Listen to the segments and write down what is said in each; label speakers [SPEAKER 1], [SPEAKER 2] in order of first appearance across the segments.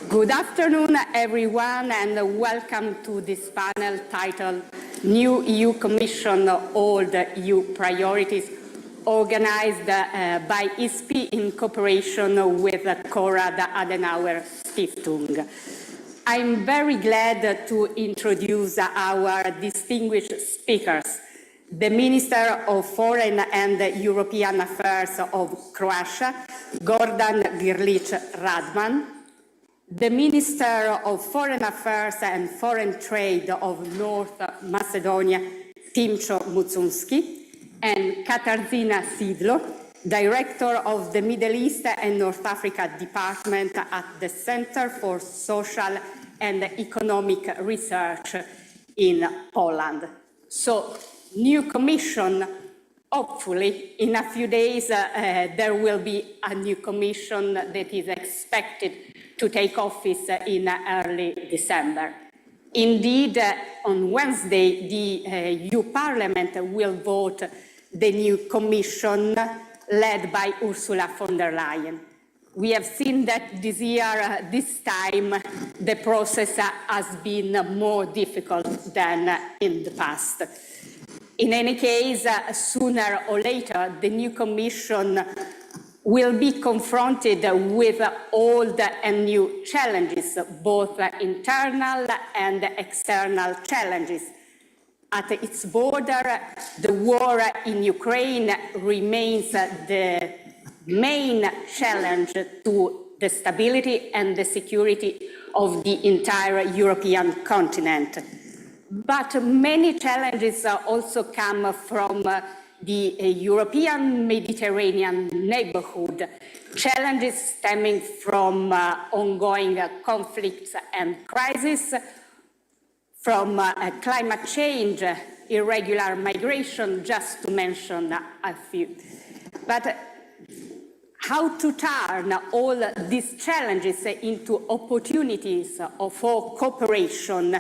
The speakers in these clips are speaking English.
[SPEAKER 1] Good afternoon, everyone, and welcome to this panel titled New EU Commission, Old EU Priorities, organized by ISPI in cooperation with Konrad Adenauer Stiftung. I'm very glad to introduce our distinguished speakers, the Minister of Foreign and European Affairs of Croatia, Gordan Grlić Radman, the Minister of Foreign Affairs and Foreign Trade of North Macedonia, Timcho Mucunski, and Katarzyna Sidlo, Director of the Middle East and North Africa Department at the Center for Social and Economic Research in Poland. So, new Commission, hopefully in a few days there will be a new Commission that is expected to take office in early December. Indeed, on Wednesday, the EU Parliament will vote the new Commission led by Ursula von der Leyen. We have seen that this year, this time, the process has been more difficult than in the past. In any case, sooner or later, the new Commission will be confronted with old and new challenges, both internal and external challenges. At its border, the war in Ukraine remains the main challenge to the stability and the security of the entire European continent. But many challenges also come from the European Mediterranean neighborhood, challenges stemming from ongoing conflicts and crises, from climate change, irregular migration, just to mention a few. But how to turn all these challenges into opportunities for cooperation,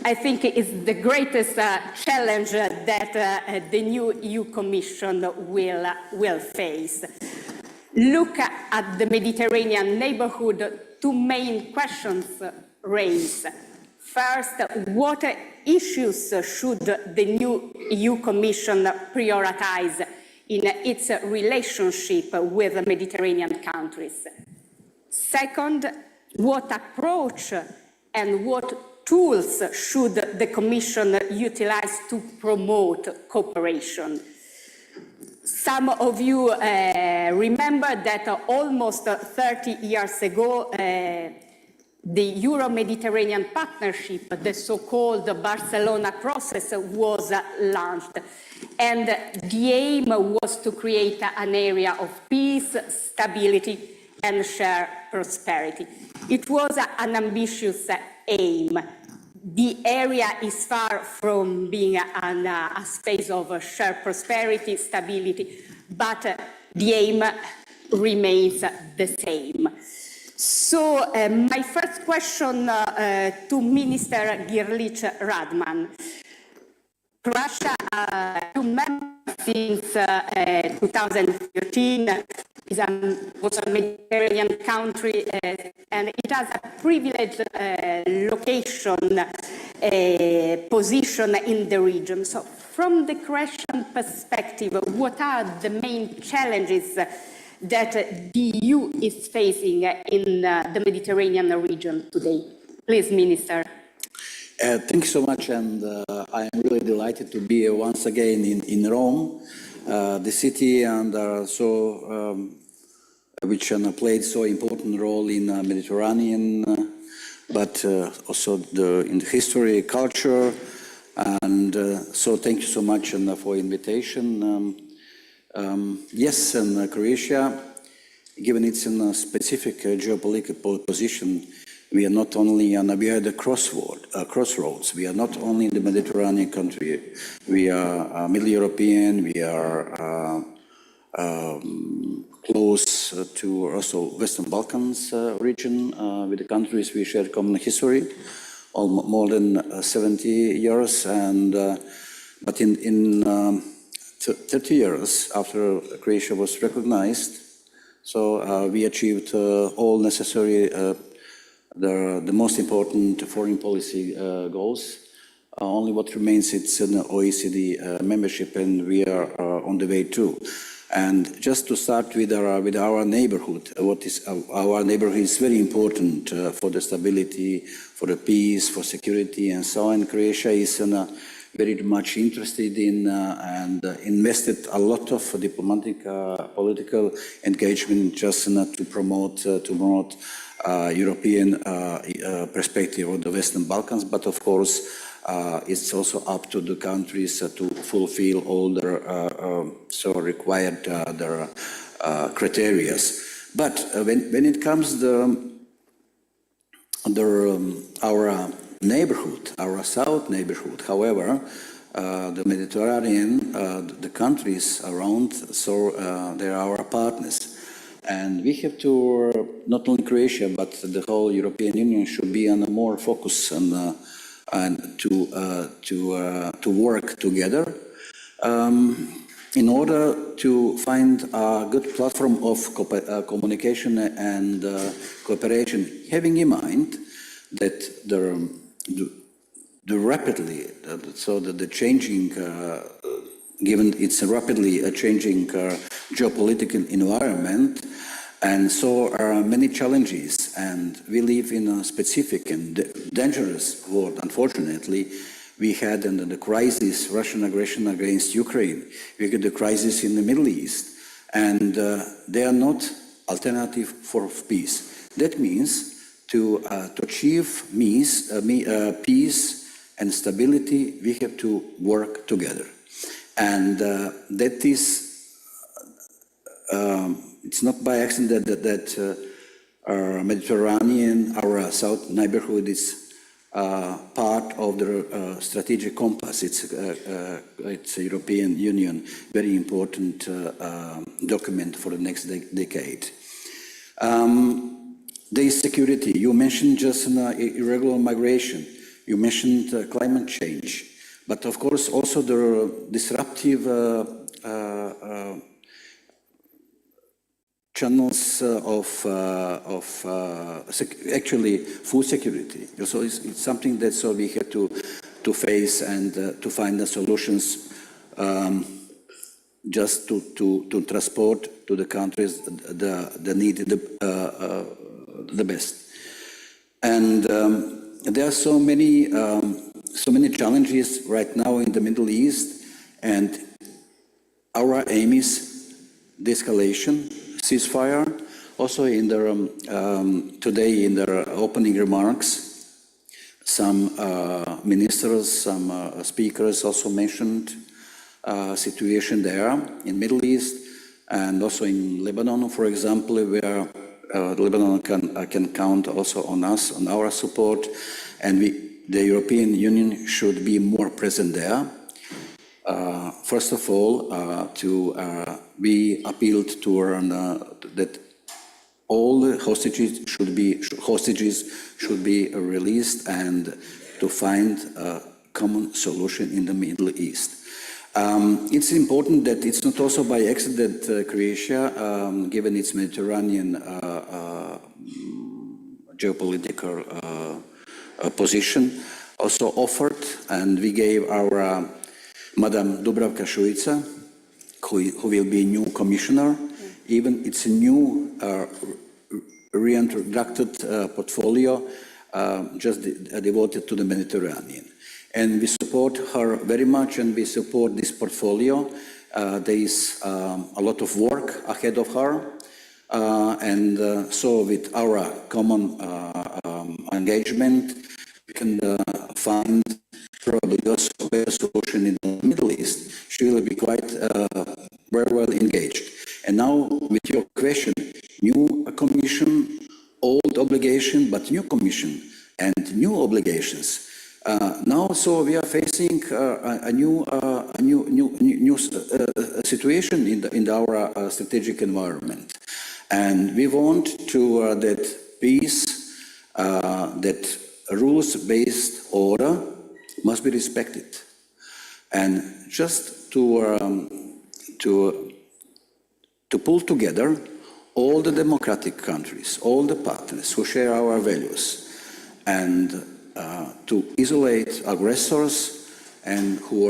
[SPEAKER 1] I think is the greatest challenge that the new EU Commission will face. Look at the Mediterranean neighborhood, two main questions raise. First, what issues should the new EU Commission prioritize in its relationship with the Mediterranean countries? Second, what approach and what tools should the Commission utilize to promote cooperation? Some of you remember that almost 30 years ago, the Euro-Mediterranean Partnership, the so-called Barcelona process, was launched. And the aim was to create an area of peace, stability, and shared prosperity. It was an ambitious aim. The area is far from being a space of shared prosperity, stability, but the aim remains the same. So my first question to Minister Grlić Radman. Croatia, a member since 2013, was a Mediterranean country, and it has a privileged location, position in the region. So from the Croatian perspective, what are the main challenges that the EU is facing in the Mediterranean region today? Please, Minister.
[SPEAKER 2] Thank you so much, and I am really delighted to be once again in Rome, the city, and which played so important role in Mediterranean, but also in the history, culture, and so thank you so much for invitation. Yes, and Croatia, given its specific geopolitical position, we are not only we are at the crossroads. We are not only in the Mediterranean country. We are Middle European. We are close to also Western Balkans region with the countries we share common history, more than 70 years. And but in 30 years after Croatia was recognized, so we achieved all necessary the most important foreign policy goals. Only what remains it's an OECD membership, and we are on the way too. And just to start with our neighborhood, our neighborhood is very important for the stability, for the peace, for security, and so on. Croatia is very much interested in and invested a lot of diplomatic, political engagement just to promote European perspective of the Western Balkans, but of course it's also up to the countries to fulfill all their required their criteria. But when it comes our neighborhood, our south neighborhood, however, the Mediterranean, the countries around, so they are our partners. And we have to, not only Croatia, but the whole European Union should be on a more focus on and to work together in order to find a good platform of communication and cooperation, having in mind that the rapidly, the changing, given it's a rapidly changing geopolitical environment, and so are many challenges, and we live in a specific and dangerous world. Unfortunately, we had under the crisis, Russian aggression against Ukraine. We had the crisis in the Middle East, and they are not alternative for peace. That means to achieve peace and stability, we have to work together. And that is, it's not by accident that our Mediterranean, our south neighborhood is part of the strategic compass. It's a European Union, very important document for the next decade. There is security. You mentioned just irregular migration. You mentioned climate change. But of course, also the disruptive channels of actually food security. So it's something that we have to face and to find the solutions just to transport to the countries the needed the best. And there are so many challenges right now in the Middle East, and our aim is de-escalation, ceasefire. Also in the today in their opening remarks, some ministers, some speakers also mentioned situation there in Middle East, and also in Lebanon, for example, where Lebanon can count also on us, on our support, and the European Union should be more present there. First of all, we appealed to that all the hostages should be released, and to find a common solution in the Middle East. It's important that it's not also by accident Croatia, given its Mediterranean geopolitical position, also offered, and we gave our Madam Dubravka Šuica, who will be new commissioner. Even it's a new reintroduced portfolio just devoted to the Mediterranean. And we support her very much, and we support this portfolio. There is a lot of work ahead of her, and so with our common engagement, we can find probably also a better solution in the Middle East. She will be quite very well engaged. And now, with your question, new commission, old obligation, but new commission and new obligations. Now, so we are facing a new situation in our strategic environment, and we want to that peace, that rules-based order must be respected, and just to pull together all the democratic countries, all the partners who share our values, and to isolate aggressors and who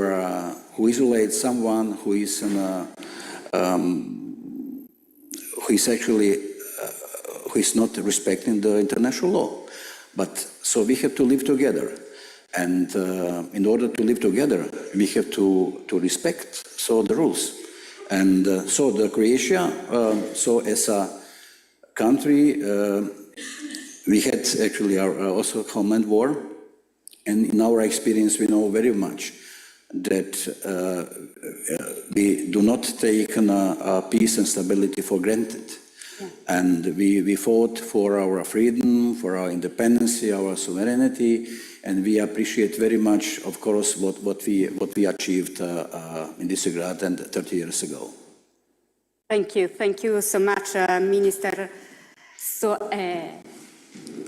[SPEAKER 2] isolate someone who is who is not respecting the international law. But so we have to live together, and in order to live together, we have to respect the rules. And so the Croatia, so as a country, we had actually also homeland war, and in our experience, we know very much that we do not take peace and stability for granted. Yeah. And we fought for our freedom, for our independence, our sovereignty, and we appreciate very much, of course, what we achieved in this regard and 30 years ago.
[SPEAKER 1] Thank you so much, Minister. So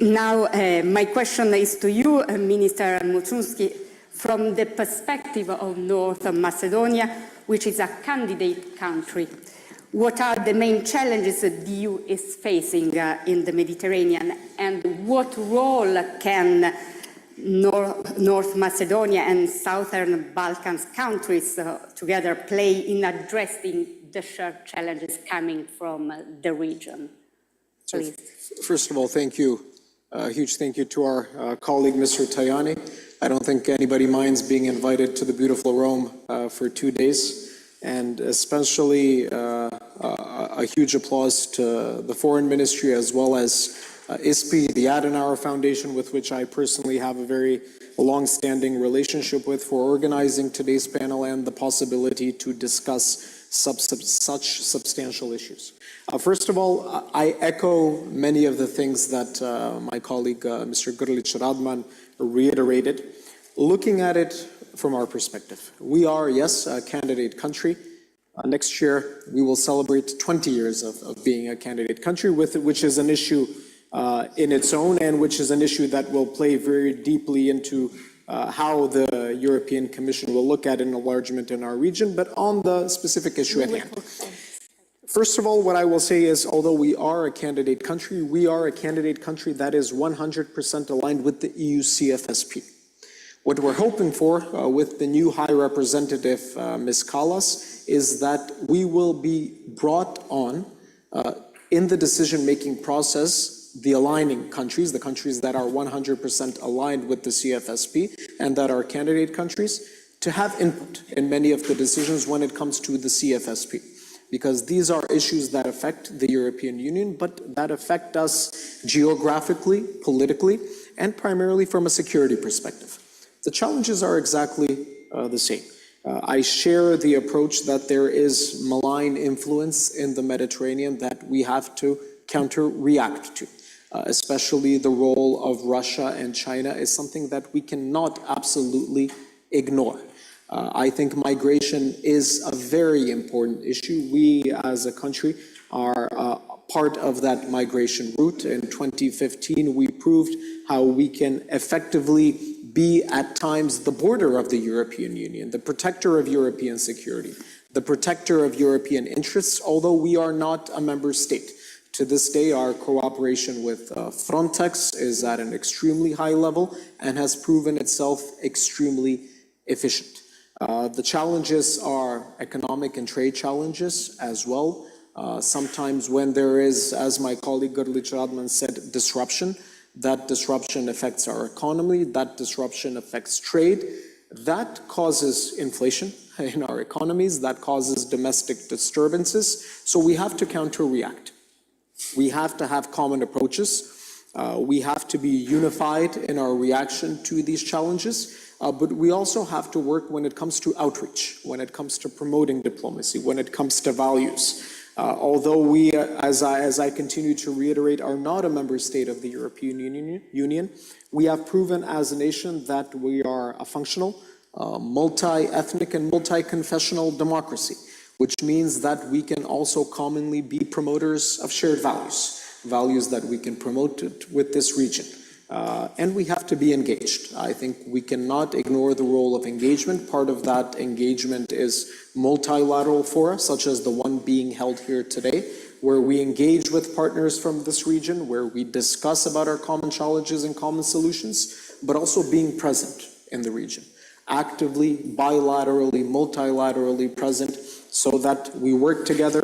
[SPEAKER 1] now my question is to you, Minister Muchunski, from the perspective of North Macedonia, which is a candidate country. What are the main challenges the EU is facing in the Mediterranean, and what role can North Macedonia and Southern Balkans countries together play in addressing the shared challenges coming from the region?
[SPEAKER 3] So, first of all, thank you. A huge thank you to our colleague, Mr. Tajani. I don't think anybody minds being invited to the beautiful Rome for 2 days. And especially a huge applause to the Foreign Ministry as well as ISPI, the Adenauer Foundation, with which I personally have a very long-standing relationship with, for organizing today's panel and the possibility to discuss such substantial issues. First of all, I echo many of the things that my colleague, Mr. Grlić Radman, reiterated. Looking at it from our perspective, we are, yes, a candidate country. Next year, we will celebrate 20 years of being a candidate country, which is an issue in its own, and which is an issue that will play very deeply into how the European Commission will look at an enlargement in our region. But on the specific issue at hand, first of all, what I will say is, although we are a candidate country, we are a candidate country that is 100% aligned with the EU CFSP. What we're hoping for with the new High Representative, Ms. Kallas, is that we will be brought on in the decision-making process, the aligning countries, the countries that are 100% aligned with the CFSP and that are candidate countries, to have input in many of the decisions when it comes to the CFSP. Because these are issues that affect the European Union, but that affect us geographically, politically, and primarily from a security perspective. The challenges are exactly the same. I share the approach that there is malign influence in the Mediterranean that we have to counter-react to. Especially the role of Russia and China is something that we cannot absolutely ignore. I think migration is a very important issue. We, as a country, are part of that migration route. In 2015, we proved how we can effectively be, at times, the border of the European Union, the protector of European security, the protector of European interests, although we are not a member state. To this day, our cooperation with Frontex is at an extremely high level and has proven itself extremely efficient. The challenges are economic and trade challenges as well. Sometimes when there is, as my colleague Grlić Radman said, disruption, that disruption affects our economy, that disruption affects trade, that causes inflation in our economies, that causes domestic disturbances, so we have to counter-react. We have to have common approaches. We have to be unified in our reaction to these challenges, but we also have to work when it comes to outreach, when it comes to promoting diplomacy, when it comes to values. Although we, as I continue to reiterate, are not a member state of the European Union, we have proven as a nation that we are a functional, multi-ethnic and multi-confessional democracy, which means that we can also commonly be promoters of shared values, values that we can promote with this region. And we have to be engaged. I think we cannot ignore the role of engagement. Part of that engagement is multilateral fora, such as the one being held here today, where we engage with partners from this region, where we discuss about our common challenges and common solutions, but also being present in the region, actively, bilaterally, multilaterally present, so that we work together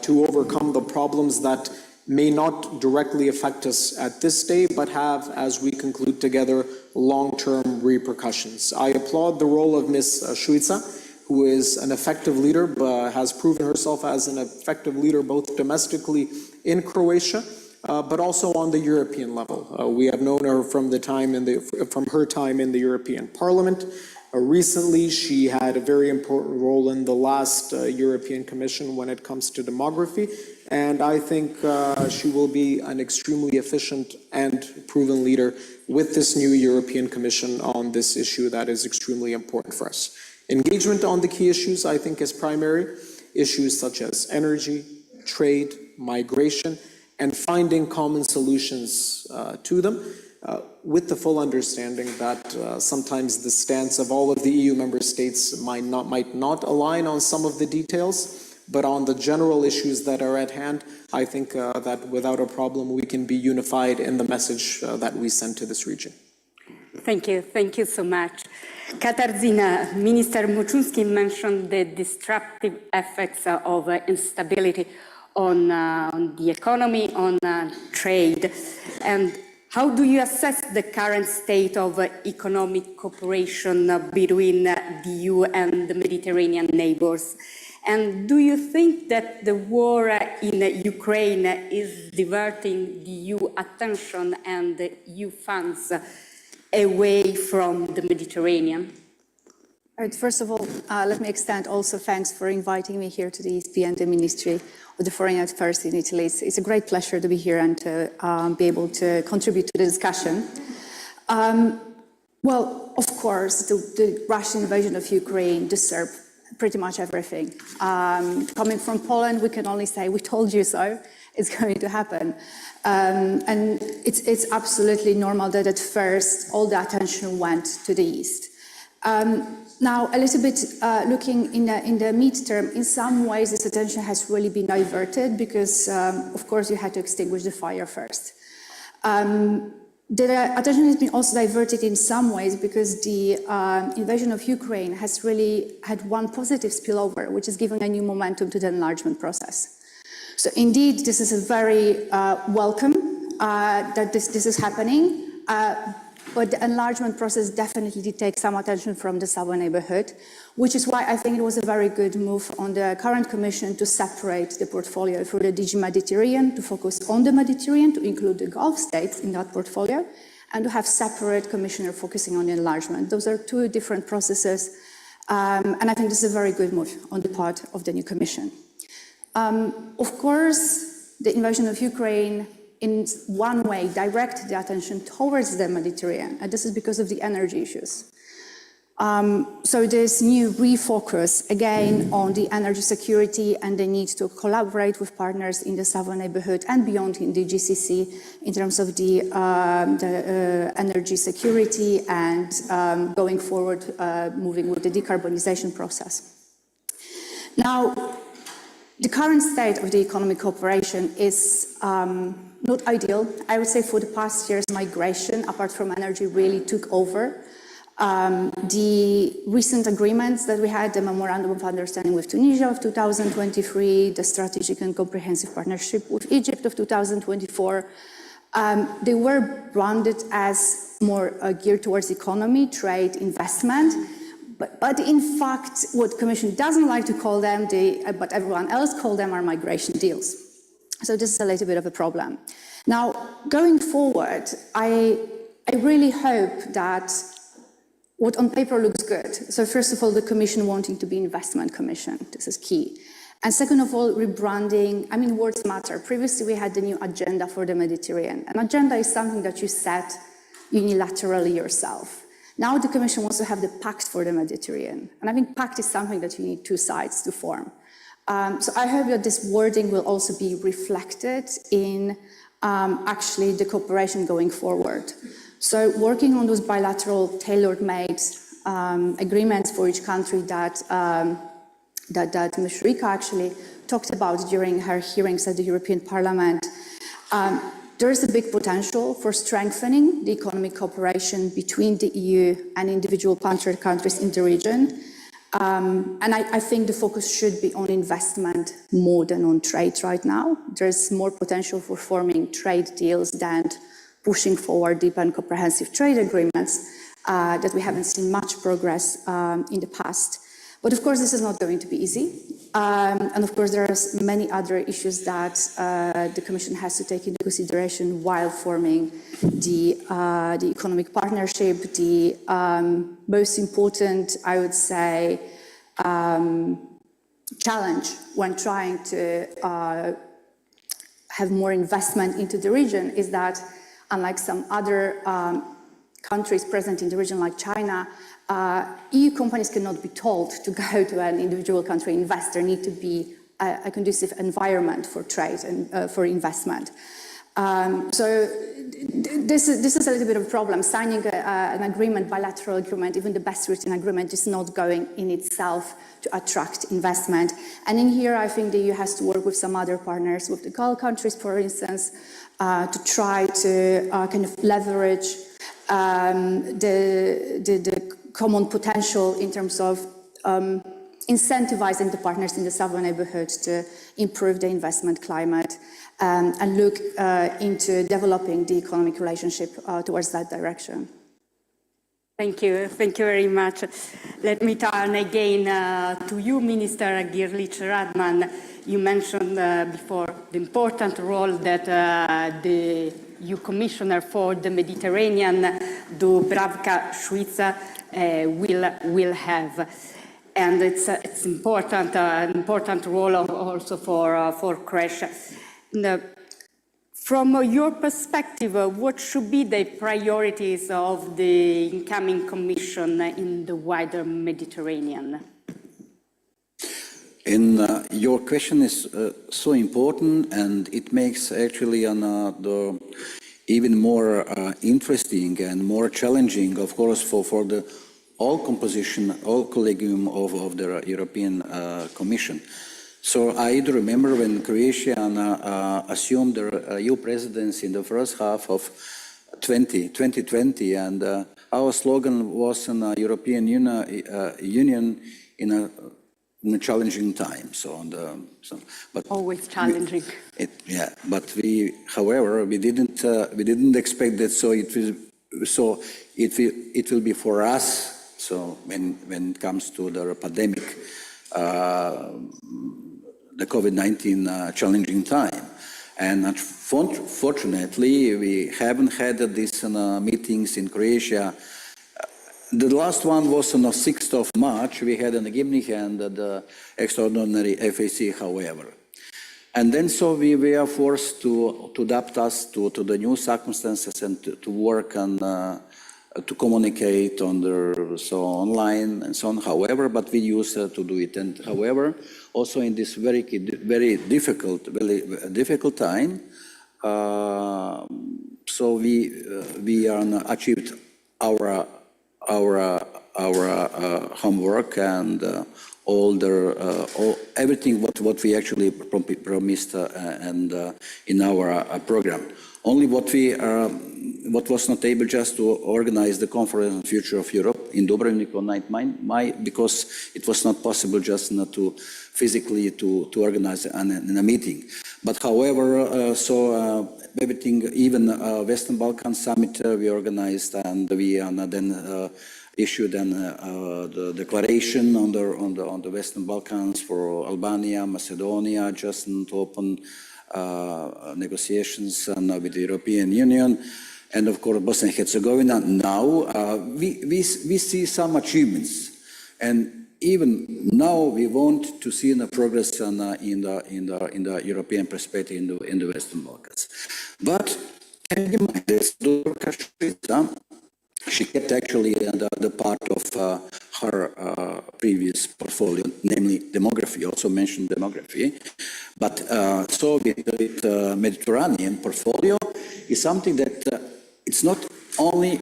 [SPEAKER 3] to overcome the problems that may not directly affect us at this day, but have, as we conclude together, long-term repercussions. I applaud the role of Ms. Šuica, who is an effective leader, has proven herself as an effective leader both domestically in Croatia, but also on the European level. We have known her from her time in the European Parliament. Recently, she had a very important role in the last European Commission when it comes to demography, and I think she will be an extremely efficient and proven leader with this new European Commission on this issue that is extremely important for us. Engagement on the key issues, I think, is primary. Issues such as energy, trade, migration, and finding common solutions to them, with the full understanding that sometimes the stance of all of the EU member states might not align on some of the details, but on the general issues that are at hand, I think that without a problem we can be unified in the message that we send to this region.
[SPEAKER 1] Thank you so much. Katarzyna, Minister Muchunski mentioned the disruptive effects of instability on the economy, on trade. And how do you assess the current state of economic cooperation between the EU and the Mediterranean neighbors? And do you think that the war in Ukraine is diverting the EU attention and the EU funds away from the Mediterranean?
[SPEAKER 4] First of all, let me extend also thanks for inviting me here to the ESP and the Ministry of the Foreign Affairs in Italy. It's a great pleasure to be here and to be able to contribute to the discussion. Well, of course, the Russian invasion of Ukraine disturbed pretty much everything. Coming from Poland, we can only say, we told you so, it's going to happen. And it's absolutely normal that at first all the attention went to the east. Now, a little bit looking in the midterm, in some ways this attention has really been diverted because, of course, you had to extinguish the fire first. The attention has been also diverted in some ways because the invasion of Ukraine has really had one positive spillover, which is giving a new momentum to the enlargement process. So indeed, this is a very welcome that this is happening. But the enlargement process definitely did take some attention from the southern neighborhood, which is why I think it was a very good move on the current Commission to separate the portfolio for the DG Mediterranean, to focus on the Mediterranean, to include the Gulf states in that portfolio, and to have separate commissioner focusing on enlargement. Those are two different processes, and I think this is a very good move on the part of the new Commission. Of course, the invasion of Ukraine in one way direct the attention towards the Mediterranean, and this is because of the energy issues. So there's new refocus again on the energy security and the need to collaborate with partners in the southern neighborhood and beyond in the GCC in terms of the energy security and going forward, moving with the decarbonization process. Now, the current state of the economic cooperation is not ideal. I would say for the past years, migration, apart from energy, really took over. The recent agreements that we had, the Memorandum of Understanding with Tunisia of 2023, the Strategic and Comprehensive Partnership with Egypt of 2024, they were branded as more geared towards economy, trade, investment. But in fact, what the Commission doesn't like to call them, but everyone else call them, are migration deals. So this is a little bit of a problem. Now, going forward, I really hope that what on paper looks good. So first of all, the Commission wanting to be Investment Commission. This is key. And second of all, rebranding. I mean, words matter. Previously, we had the new agenda for the Mediterranean. An agenda is something that you set unilaterally yourself. Now the Commission wants to have the Pact for the Mediterranean. And I think Pact is something that you need two sides to form. So I hope that this wording will also be reflected in actually the cooperation going forward. So working on those bilateral tailor-made agreements for each country that that Ms. Rika actually talked about during her hearings at the European Parliament, there is a big potential for strengthening the economic cooperation between the EU and individual partner countries in the region. And I think the focus should be on investment more than on trade right now. There's more potential for forming trade deals than pushing forward deep and comprehensive trade agreements that we haven't seen much progress in the past. But of course, this is not going to be easy. And of course, there are many other issues that the Commission has to take into consideration while forming the economic partnership. The most important, I would say, challenge when trying to have more investment into the region is that, unlike some other countries present in the region like China, EU companies cannot be told to go to an individual country invest. There need to be a conducive environment for trade and for investment. So this is a little bit of a problem. Signing an agreement, bilateral agreement, even the best written agreement is not going in itself to attract investment. And in here, I think the EU has to work with some other partners, with the Gulf countries, for instance, to try to kind of leverage the common potential in terms of incentivizing the partners in the southern neighborhood to improve the investment climate and look into developing the economic relationship towards that direction.
[SPEAKER 1] Thank you very much. Let me turn again to you, Minister Girlich-Radman. You mentioned before the important role that the EU Commissioner for the Mediterranean, Dubravka Šuica, will have. And it's important, an important role also for Croatia. From your perspective, what should be the priorities of the incoming Commission in the wider Mediterranean?
[SPEAKER 2] And your question is so important, and it makes actually the even more interesting and more challenging, of course, for the all composition, all collegium of the European Commission. So I do remember when Croatia assumed the EU presidency in the first half of 2020, and our slogan was an European Union in a challenging time. But
[SPEAKER 1] always challenging.
[SPEAKER 2] But however, we didn't expect that. So it will be for us. So when it comes to the pandemic, the COVID-19 challenging time. And unfortunately, we haven't had these meetings in Croatia. The last one was on the 6th of March. We had in Gimnich and the extraordinary FAC, however. And then so we were forced to adapt us to the new circumstances and to work on to communicate online and so on. However, but we used to do it. And however, also in this very difficult time, so we achieved our homework and everything what we actually promised and in our program. Only what was not able just to organize the conference on the future of Europe in Dubrovnik on 9th because it was not possible just not to physically to organize a meeting. But however, everything, even Western Balkan Summit we organized, and we then issued the declaration on the Western Balkans for Albania, Macedonia, just to open negotiations with the European Union, and of course Bosnia and Herzegovina. Now we see some achievements, and even now we want to see the progress in the European perspective in the Western Balkans. But can you mind this? She kept actually the part of her previous portfolio, namely demography, also mentioned demography. But so with the Mediterranean portfolio is something that it's not only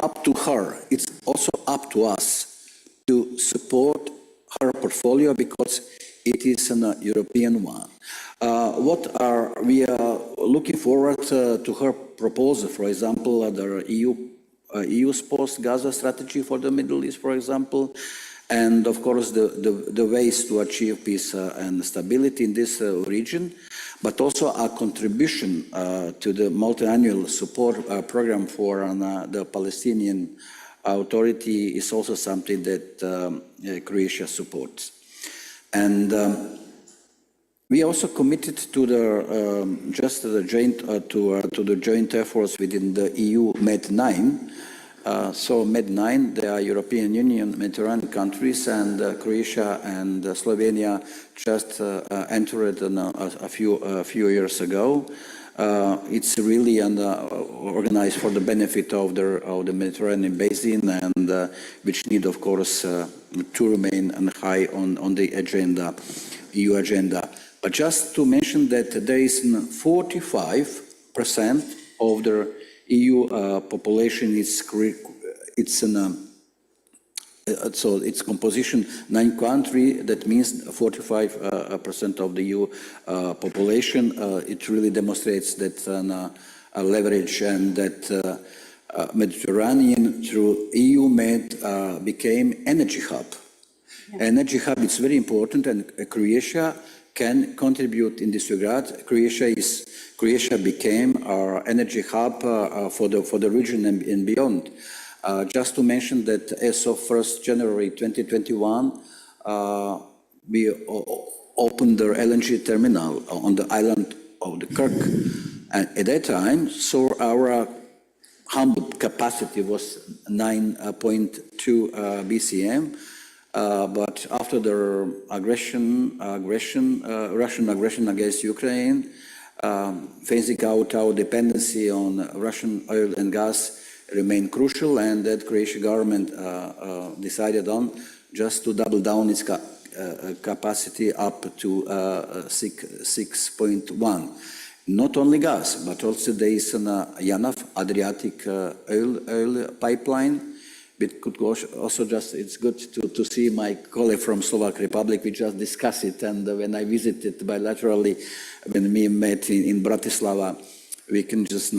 [SPEAKER 2] up to her, it's also up to us to support her portfolio because it is a European one. We are looking forward to her proposal, for example, the EU's post-Gaza strategy for the Middle East, for example, and of course the ways to achieve peace and stability in this region, but also a contribution to the multi-annual support program for the Palestinian Authority is also something that Croatia supports. And we also committed to the joint efforts within the EU Med9. So Med9, they are European Union Mediterranean countries, and Croatia and Slovenia just entered a few years ago. It's really organized for the benefit of the Mediterranean basin, and which need, of course, to remain high on the agenda, EU agenda. But just to mention that there is 45% of the EU population so its composition 9 countries. That means 45% of the EU population. It really demonstrates that a leverage, and that Mediterranean through EU Med became energy hub. Yeah. Energy hub is very important, and Croatia can contribute in this regard. Croatia became our energy hub for the region and beyond. Just to mention that as of 1st January 2021, we opened the LNG terminal on the island of the Kirk. And at that time, so our humble capacity was 9.2 BCM. But after the Russian aggression against Ukraine, phasing out our dependency on Russian oil and gas remained crucial, and that Croatian government decided on just to double down its capacity up to 6.1. Not only gas, but also there is an JANAF, Adriatic oil pipeline. It could also it's good to see my colleague from Slovak Republic. We just discussed it, and when I visited bilaterally, when we met in Bratislava, we can just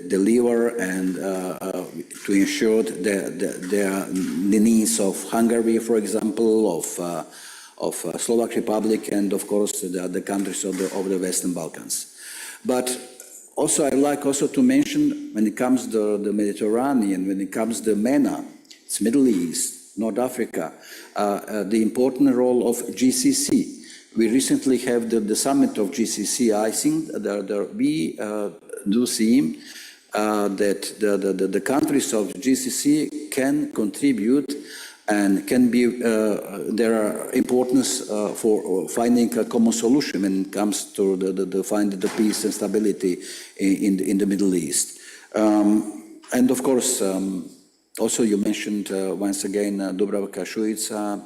[SPEAKER 2] deliver and to ensure the needs of Hungary, for example, of Slovak Republic, and of course the countries of the Western Balkans. But also, I'd like also to mention, when it comes to the Mediterranean, when it comes to MENA, it's Middle East, North Africa, the important role of GCC. We recently have the summit of GCC. I think we do see that the countries of GCC can contribute and can be there are importance for finding a common solution when it comes to finding the peace and stability in the Middle East. And of course, also you mentioned once again Dubravka Šuica.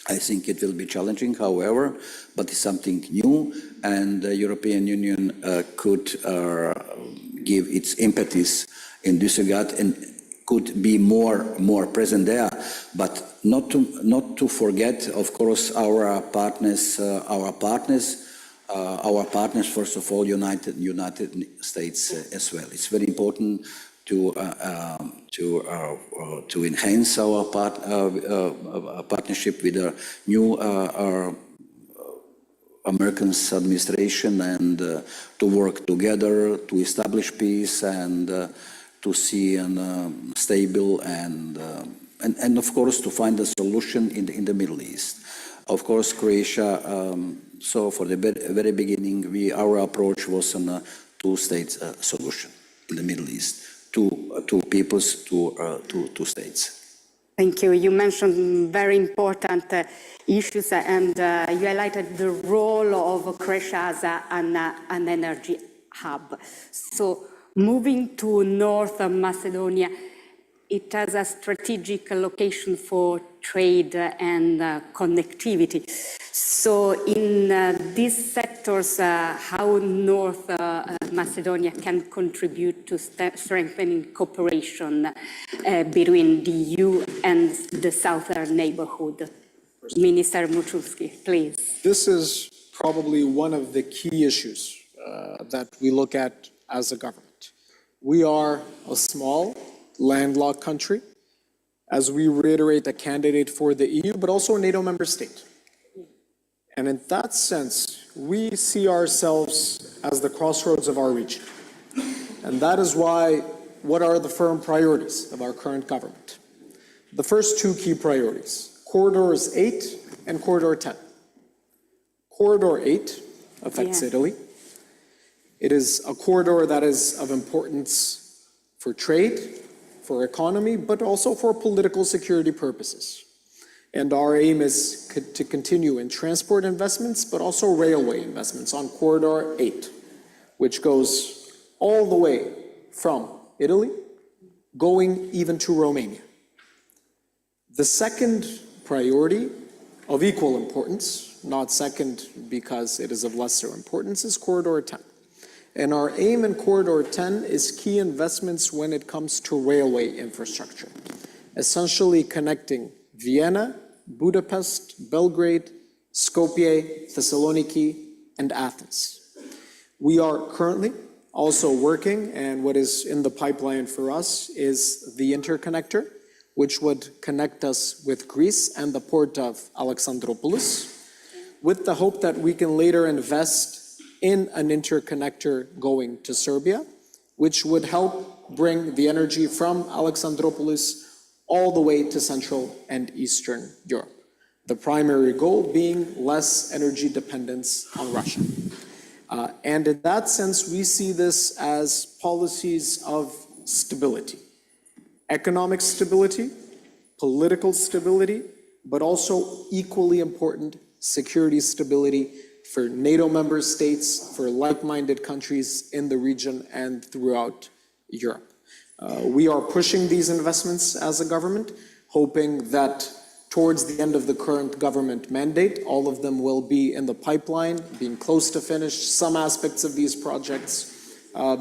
[SPEAKER 2] I think it will be challenging, however, but it's something new, and the European Union could give its impetus in this regard and could be more present there, but not to forget, of course, our partners. First of all, United States as well. It's very important to enhance our partnership with the new American administration, and to work together to establish peace and to see a stable and of course to find a solution in the Middle East. Of course, Croatia. So for the very beginning, our approach was a two-state solution in the Middle East. Two peoples, two states.
[SPEAKER 1] Thank you. You mentioned very important issues, and you highlighted the role of Croatia as an energy hub. So moving to North Macedonia, it has a strategic location for trade and connectivity. So in these sectors, how North Macedonia can contribute to strengthening cooperation between the EU and the southern neighborhood? Minister Muchulski, please.
[SPEAKER 3] This is probably one of the key issues that we look at as a government. We are a small, landlocked country, as we reiterate, a candidate for the EU, but also a NATO member state. And in that sense, we see ourselves as the crossroads of our region. And that is why, what are the firm priorities of our current government? The first two key priorities, Corridors 8 and Corridor 10. Corridor 8 affects Italy. It is a corridor that is of importance for trade, for economy, but also for political security purposes. And our aim is to continue in transport investments, but also railway investments on Corridor 8, which goes all the way from Italy, going even to Romania. The second priority of equal importance, not second because it is of lesser importance, is Corridor 10. And our aim in Corridor 10 is key investments when it comes to railway infrastructure, essentially connecting Vienna, Budapest, Belgrade, Skopje, Thessaloniki, and Athens. We are currently also working, and what is in the pipeline for us is the interconnector, which would connect us with Greece and the port of Alexandroupolis, with the hope that we can later invest in an interconnector going to Serbia, which would help bring the energy from Alexandroupolis all the way to Central and Eastern Europe. The primary goal being less energy dependence on Russia. And in that sense, we see this as policies of stability. Economic stability, political stability, but also equally important, security stability for NATO member states, for like-minded countries in the region and throughout Europe. We are pushing these investments as a government, hoping that towards the end of the current government mandate, all of them will be in the pipeline, being close to finished, some aspects of these projects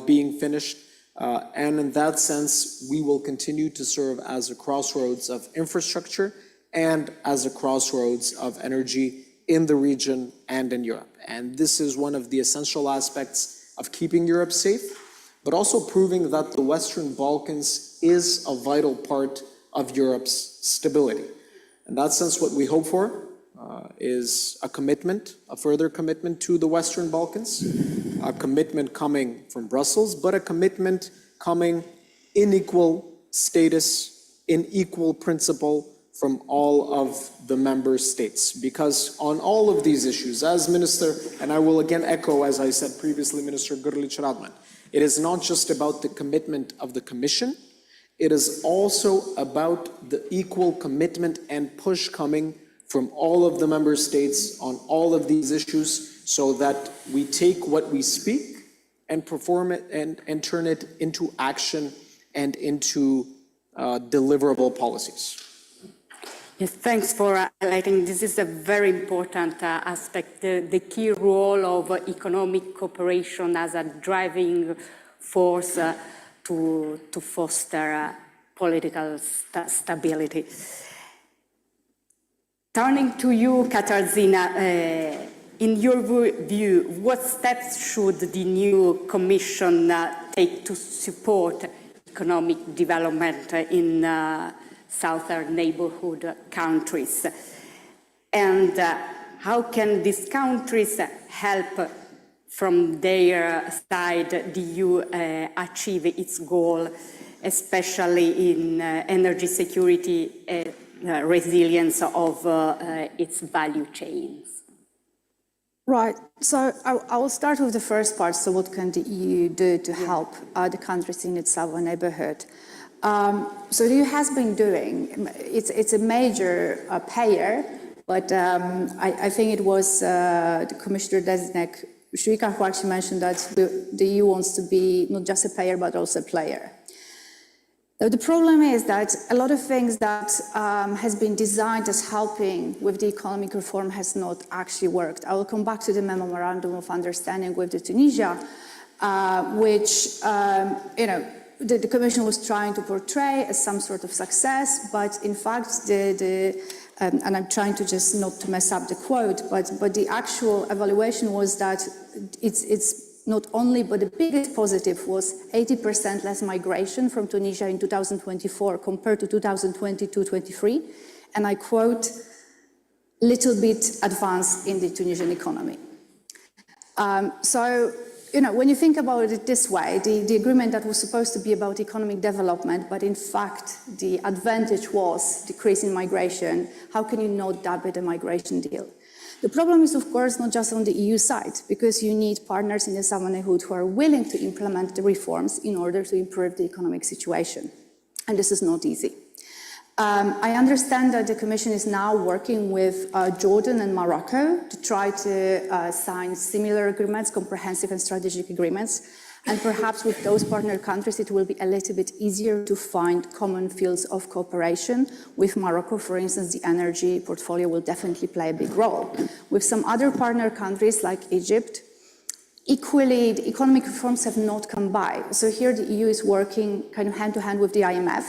[SPEAKER 3] being finished. And in that sense, we will continue to serve as a crossroads of infrastructure and as a crossroads of energy in the region and in Europe. And this is one of the essential aspects of keeping Europe safe, but also proving that the Western Balkans is a vital part of Europe's stability. In that sense, what we hope for is a commitment, a further commitment to the Western Balkans, a commitment coming from Brussels, but a commitment coming in equal status, in equal principle from all of the member states. Because on all of these issues, as Minister, and I will again echo, as I said previously, Minister Grlić-Radman, it is not just about the commitment of the Commission, it is also about the equal commitment and push coming from all of the member states on all of these issues, so that we take what we speak and perform it and turn it into action and into deliverable policies.
[SPEAKER 1] Yes, thanks for highlighting. This is a very important aspect, the key role of economic cooperation as a driving force to foster political stability. Turning to you, Katarzyna, in your view, what steps should the new Commission take to support economic development in southern neighborhood countries? And how can these countries help from their side the EU achieve its goal, especially in energy security and resilience of its value chains?
[SPEAKER 4] Right, so I will start with the first part. So what can the EU do to help the countries in its southern neighborhood? So the EU has been doing, it's a major payer, but I think it was the Commissioner-designate Šuica who actually mentioned that the EU wants to be not just a payer, but also a player. Now, the problem is that a lot of things that has been designed as helping with the economic reform has not actually worked. I will come back to the Memorandum of Understanding with Tunisia, which, the Commission was trying to portray as some sort of success, but in fact, the and I'm trying to just not to mess up the quote, but the actual evaluation was that it's not only, but the biggest positive was 80% less migration from Tunisia in 2024 compared to 2022-23, and I quote, little bit advance in the Tunisian economy. So, you know, when you think about it this way, the agreement that was supposed to be about economic development, but in fact, the advantage was decreasing migration, how can you not dub it a migration deal? The problem is, of course, not just on the EU side, because you need partners in the Southern Neighbourhood who are willing to implement the reforms in order to improve the economic situation. And this is not easy. I understand that the Commission is now working with Jordan and Morocco to try to sign similar agreements, comprehensive and strategic agreements, and perhaps with those partner countries it will be a little bit easier to find common fields of cooperation. With Morocco, for instance, the energy portfolio will definitely play a big role. With some other partner countries like Egypt, equally, the economic reforms have not come by. So here the EU is working kind of hand to hand with the IMF.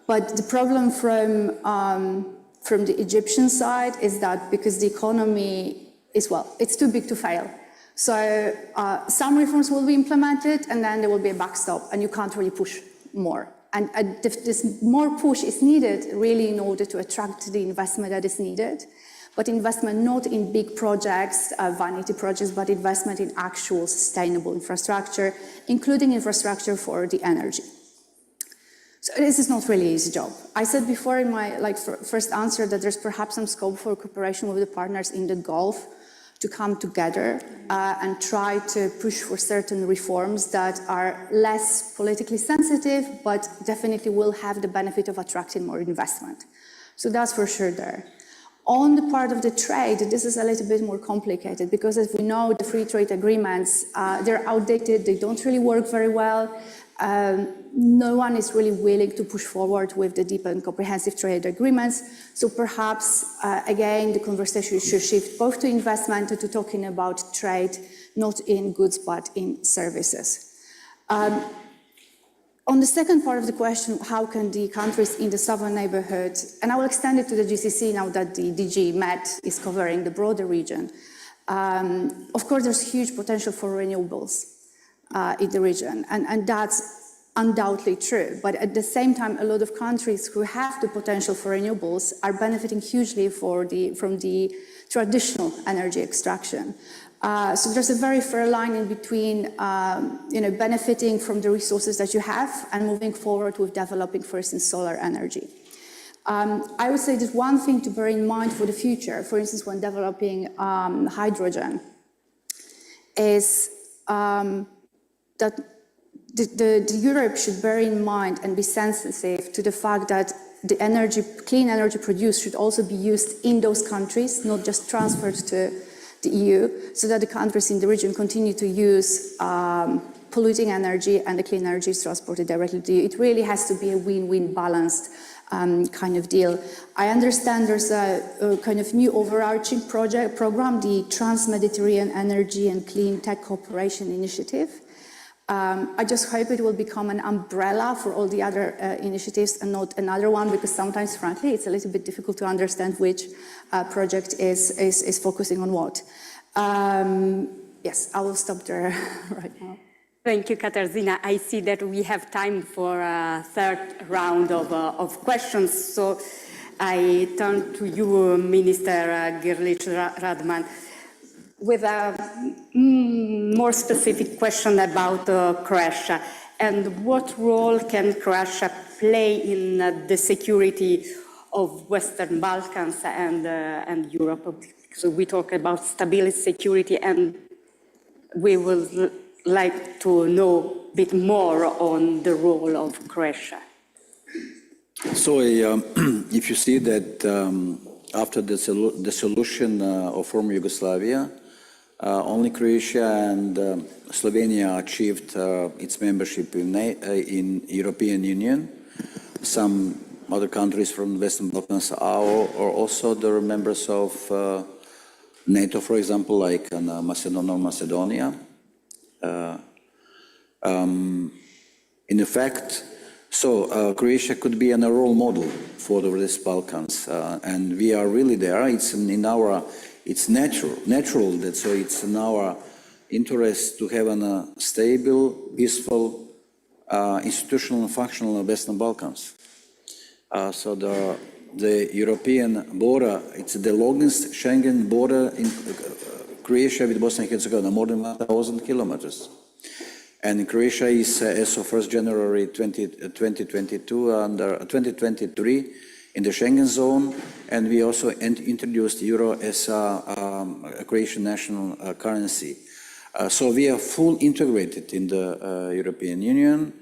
[SPEAKER 4] But the problem from the Egyptian side is that because the economy is, well, it's too big to fail. So some reforms will be implemented and then there will be a backstop and you can't really push more. And this more push is needed really in order to attract the investment that is needed. But investment not in big projects, vanity projects, but investment in actual sustainable infrastructure, including infrastructure for the energy. So this is not really an easy job. I said before in my first answer that there's perhaps some scope for cooperation with the partners in the Gulf to come together and try to push for certain reforms that are less politically sensitive, but definitely will have the benefit of attracting more investment. So that's for sure there. On the part of the trade, this is a little bit more complicated because as we know, the free trade agreements, they're outdated, they don't really work very well. No one is really willing to push forward with the deep and comprehensive trade agreements. So perhaps, again, the conversation should shift both to investment and to talking about trade, not in goods, but in services. On the second part of the question, how can the countries in the southern neighborhood, and I will extend it to the GCC now that the DG MET is covering the broader region. Of course, there's huge potential for renewables in the region, and that's undoubtedly true. But at the same time, a lot of countries who have the potential for renewables are benefiting hugely from the traditional energy extraction. So there's a very fair line in between, benefiting from the resources that you have and moving forward with developing, for instance, solar energy. I would say that one thing to bear in mind for the future, for instance, when developing hydrogen, is that the Europe should bear in mind and be sensitive to the fact that the energy, clean energy produced should also be used in those countries, not just transferred to the EU, so that the countries in the region continue to use polluting energy and the clean energy is transported directly to the EU. It really has to be a win-win balanced kind of deal. I understand there's a kind of new overarching program, the Trans-Mediterranean Energy and Clean Tech Cooperation Initiative. I just hope it will become an umbrella for all the other initiatives and not another one, because sometimes, frankly, it's a little bit difficult to understand which project is focusing on what. Yes, I will stop there right now.
[SPEAKER 1] Thank you, Katarzyna. I see that we have time for a third round of questions. So I turn to you, Minister Grlić-Radman, with a more specific question about Croatia and what role can Croatia play in the security of Western Balkans and Europe. So we talk about stability, security, and we would like to know a bit more on the role of Croatia.
[SPEAKER 2] So if you see that after the dissolution of former Yugoslavia, only Croatia and Slovenia achieved its membership in European Union. Some other countries from the Western Balkans are also the members of NATO, for example, like Macedonia. In effect, So Croatia could be a role model for the West Balkans, and we are really there. It's it's natural that so it's in our interest to have a stable, peaceful, institutional and functional Western Balkans. So the European border, it's the longest Schengen border in Croatia with Bosnia and Herzegovina, more than 1,000 kilometers. And Croatia is, as of 1st January 2022, under 2023 in the Schengen zone, and we also introduced euro as a Croatian national currency. So we are full integrated in the European Union.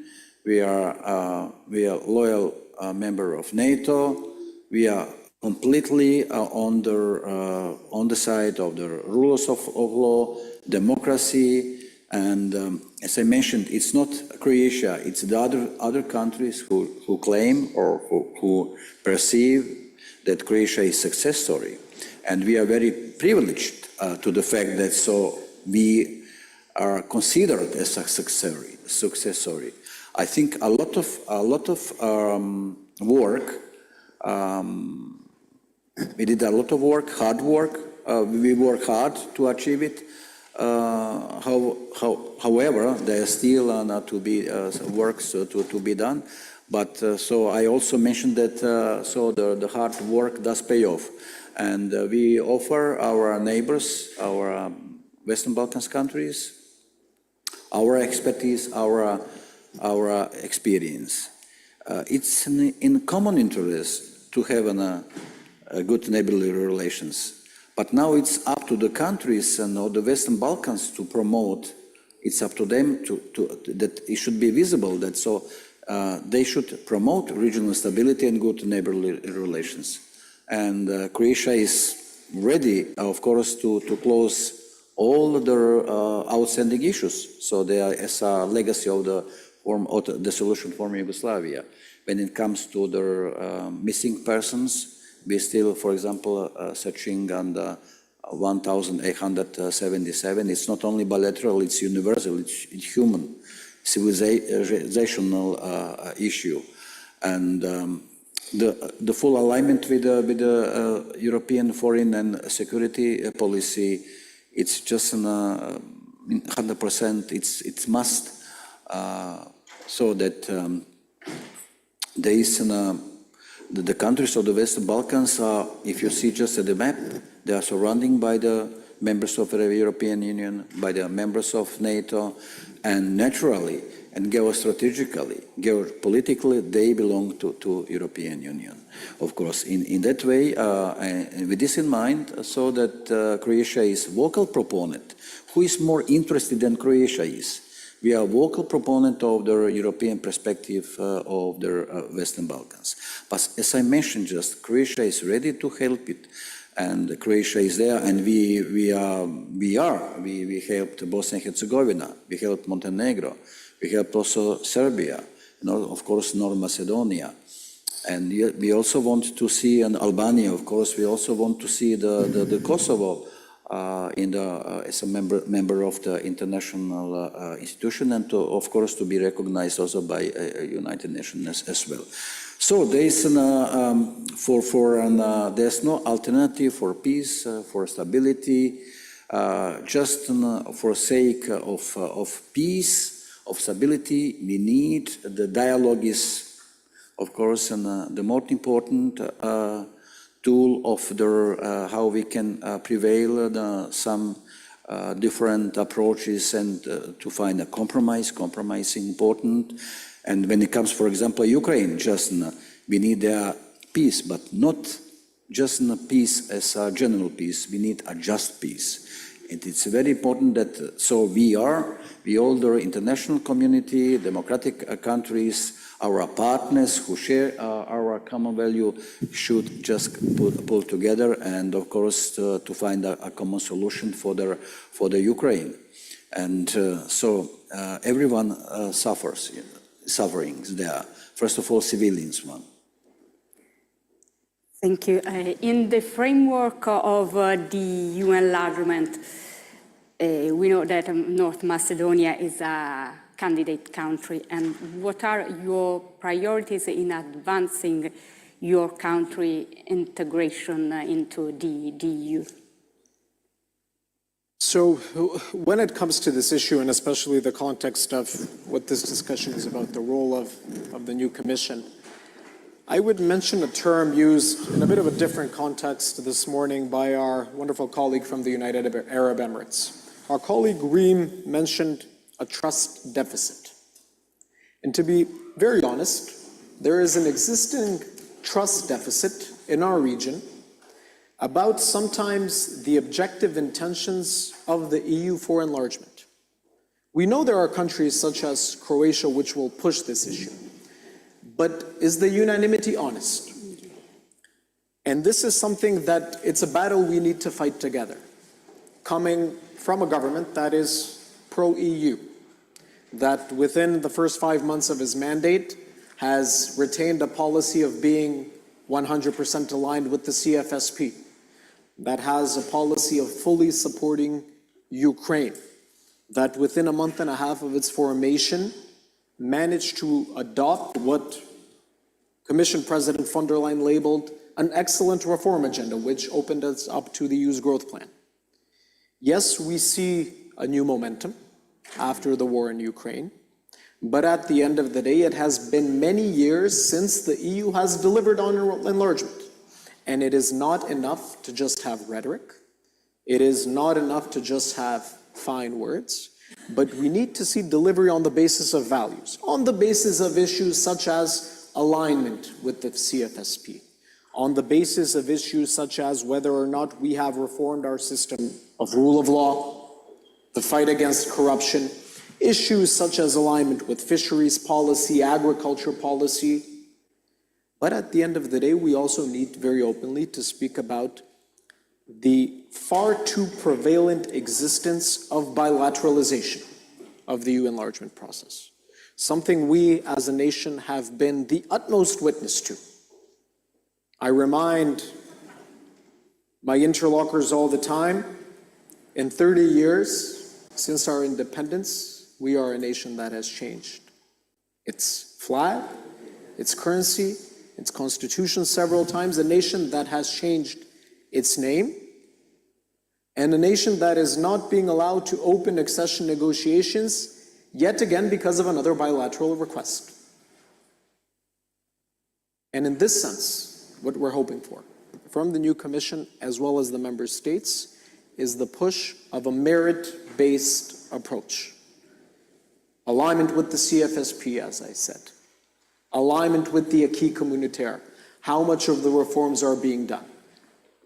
[SPEAKER 2] We are loyal member of NATO. We are completely on the side of the rules of law, democracy, and as I mentioned, it's not Croatia, it's the other countries who claim or who perceive that Croatia is a success story. And we are very privileged to the fact that so we are considered as a success story. I think a lot of work. We did a lot of work, hard work. We work hard to achieve it. However, there is still to be works to be done. But so I also mentioned that so the hard work does pay off, and we offer our neighbors, our Western Balkans countries, our expertise, our experience. It's in common interest to have a good neighborly relations. But now it's up to the countries and the Western Balkans to promote. It's up to them that it should be visible that so they should promote regional stability and good neighborly relations. And Croatia is ready, of course, to close all their outstanding issues. So they are as a legacy of the solution for Yugoslavia. When it comes to their missing persons, we still, for example, searching on the 1,877. It's not only bilateral, it's universal, it's human, civilizational issue. And the full alignment with the European foreign and security policy, it's just 100%, it's must, so that there is the countries of the Western Balkans are, if you see just at the map, they are surrounded by the members of the European Union, by the members of NATO, and naturally and geostrategically, geopolitically, they belong to European Union. Of course, in that way, and with this in mind, so that Croatia is vocal proponent. Who is more interested than Croatia is? We are a vocal proponent of the European perspective of the Western Balkans. But as I mentioned just, Croatia is ready to help it. And Croatia is there, and we helped Bosnia and Herzegovina, we helped Montenegro, we helped also Serbia, and of course North Macedonia. And we also want to see, and Albania, of course, we also want to see the Kosovo as a member of the international institution, and of course to be recognized also by United Nations as well. So there is there's no alternative for peace, for stability, just for sake of peace, of stability. We need the dialogue is, of course, and the most important tool of how we can prevail some different approaches and to find a compromise. Compromise is important. And when it comes, for example, Ukraine, just we need peace, but not just peace as a general peace. We need a just peace. And it's very important that so we all the international community, democratic countries, our partners who share our common value should just pull together and, of course, to find a common solution for the Ukraine. And so everyone sufferings there. First of all, civilians one.
[SPEAKER 1] Thank you. In the framework of the EU enlargement, we know that North Macedonia is a candidate country, and what are your priorities in advancing your country integration into the EU?
[SPEAKER 3] So when it comes to this issue, and especially the context of what this discussion is about, the role of the new Commission, I would mention a term used in a bit of a different context this morning by our wonderful colleague from the United Arab Emirates. Our colleague Reem mentioned a trust deficit. And to be very honest, there is an existing trust deficit in our region about sometimes the objective intentions of the EU for enlargement. We know there are countries such as Croatia which will push this issue, but is the unanimity honest? And this is something that it's a battle we need to fight together, coming from a government that is pro-EU, that within the first 5 months of his mandate has retained a policy of being 100% aligned with the CFSP, that has a policy of fully supporting Ukraine, that within a month and a half of its formation managed to adopt what Commission President von der Leyen labeled an excellent reform agenda, which opened us up to the EU's growth plan. Yes, we see a new momentum after the war in Ukraine, but at the end of the day, it has been many years since the EU has delivered on enlargement. And it is not enough to just have rhetoric. It is not enough to just have fine words, but we need to see delivery on the basis of values, on the basis of issues such as alignment with the CFSP, on the basis of issues such as whether or not we have reformed our system of rule of law, the fight against corruption, issues such as alignment with fisheries policy, agriculture policy. But at the end of the day, we also need very openly to speak about the far too prevalent existence of bilateralization of the EU enlargement process, something we as a nation have been the utmost witness to. I remind my interlocutors all the time, in 30 years since our independence, we are a nation that has changed its flag, its currency, its constitution several times, a nation that has changed its name, and a nation that is not being allowed to open accession negotiations yet again because of another bilateral request. And in this sense, what we're hoping for from the new Commission as well as the member states is the push of a merit-based approach. Alignment with the CFSP, as I said. Alignment with the acquis communautaire, how much of the reforms are being done.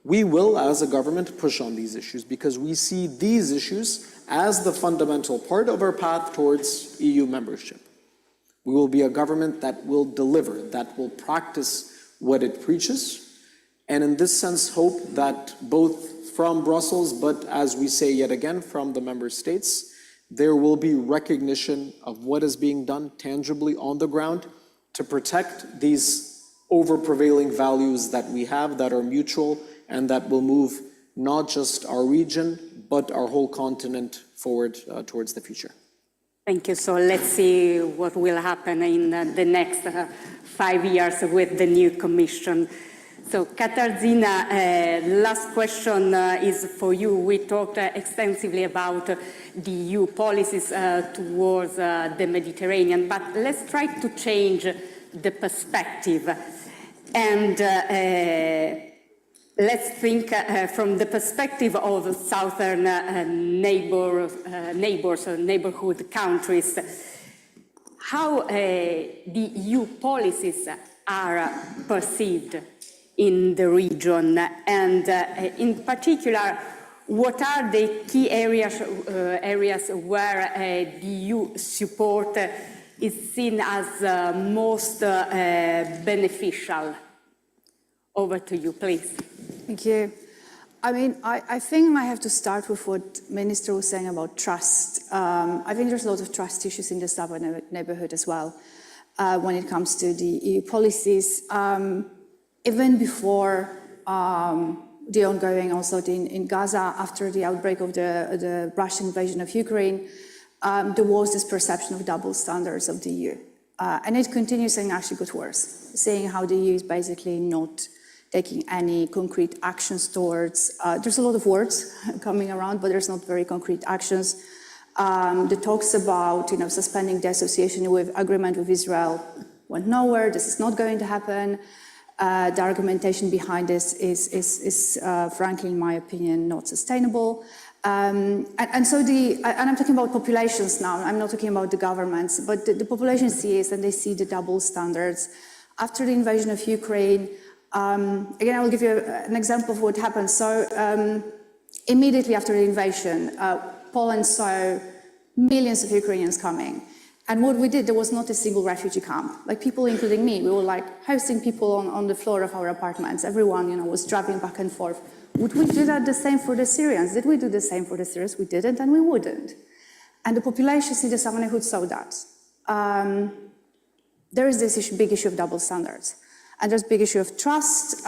[SPEAKER 3] We will, as a government, push on these issues because we see these issues as the fundamental part of our path towards EU membership. We will be a government that will deliver, that will practice what it preaches, and in this sense hope that both from Brussels, but as we say yet again, from the member states, there will be recognition of what is being done tangibly on the ground to protect these over-prevailing values that we have that are mutual and that will move not just our region, but our whole continent forward towards the future.
[SPEAKER 1] Thank you. So let's see what will happen in the next 5 years with the new Commission. So Katarzyna, last question is for you. We talked extensively about the EU policies towards the Mediterranean, but let's try to change the perspective. And let's think from the perspective of southern neighborhood countries, how the EU policies are perceived in the region, and in particular, what are the key areas where the EU support is seen as most beneficial? Over to you, please.
[SPEAKER 4] Thank you. I mean, I think I have to start with what Minister was saying about trust. I think there's a lot of trust issues in the southern neighborhood as well when it comes to the EU policies. Even before the ongoing onslaught in Gaza, after the outbreak of the Russian invasion of Ukraine, there was this perception of double standards of the EU. And it continues and actually got worse, seeing how the EU is basically not taking any concrete actions towards, there's a lot of words coming around, but there's not very concrete actions. The talks about, suspending the association agreement with Israel went nowhere. This is not going to happen. The argumentation behind this is frankly, in my opinion, not sustainable. And I'm talking about populations now. I'm not talking about the governments, but the population sees and they see the double standards. After the invasion of Ukraine, again, I will give you an example of what happened. So immediately after the invasion, Poland saw millions of Ukrainians coming. And what we did, there was not a single refugee camp. Like people, including me, we were like hosting people on the floor of our apartments. Everyone, was driving back and forth. Would we do that the same for the Syrians? Did we do the same for the Syrians? We didn't, and we wouldn't. And the population in the neighborhood saw that. There is this big issue of double standards. And there's a big issue of trust.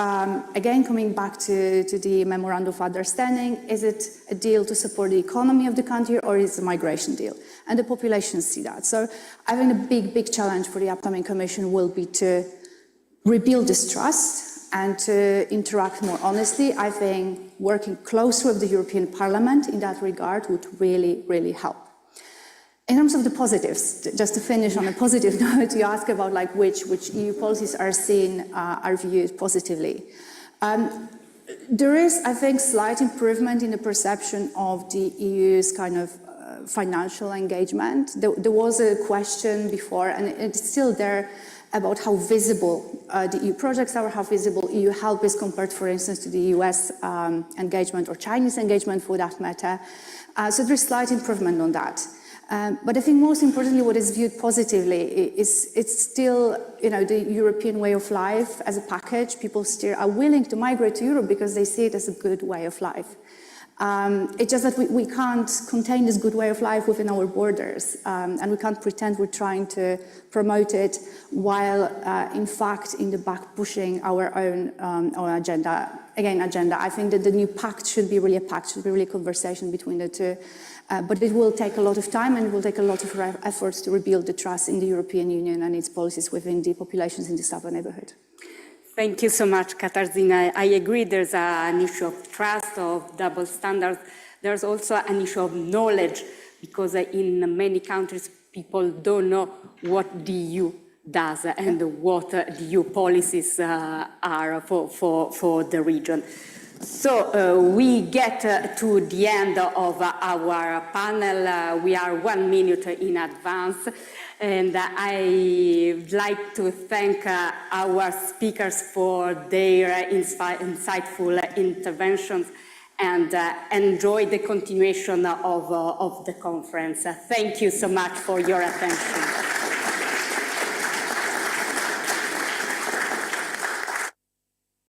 [SPEAKER 4] Again, coming back to the Memorandum of Understanding, is it a deal to support the economy of the country or is it a migration deal? And the population see that. So I think the big challenge for the upcoming Commission will be to rebuild this trust and to interact more honestly. I think working closer with the European Parliament in that regard would really, really help. In terms of the positives, just to finish on a positive note, you ask about which EU policies are seen, are viewed positively. There is, I think, slight improvement in the perception of the EU's kind of financial engagement. There was a question before, and it's still there, about how visible the EU projects are, how visible EU help is compared, for instance, to the US engagement or Chinese engagement for that matter. So there's slight improvement on that. But I think most importantly, what is viewed positively is it's still, the European way of life as a package. People still are willing to migrate to Europe because they see it as a good way of life. It's just that we can't contain this good way of life within our borders, and we can't pretend we're trying to promote it while, in fact, in the back pushing our own agenda. Again, agenda. I think that the new pact should be really a pact, should be really a conversation between the two. But it will take a lot of time and it will take a lot of efforts to rebuild the trust in the European Union and its policies within the populations in the southern neighborhood.
[SPEAKER 1] Thank you so much, Katarzyna. I agree there's an issue of trust, of double standards. There's also an issue of knowledge, because in many countries, people don't know what the EU does and what the EU policies are for the region. So we get to the end of our panel. We are 1 minute in advance. And I'd like to thank our speakers for their insightful interventions and enjoy the continuation of the conference. Thank you so much for your attention.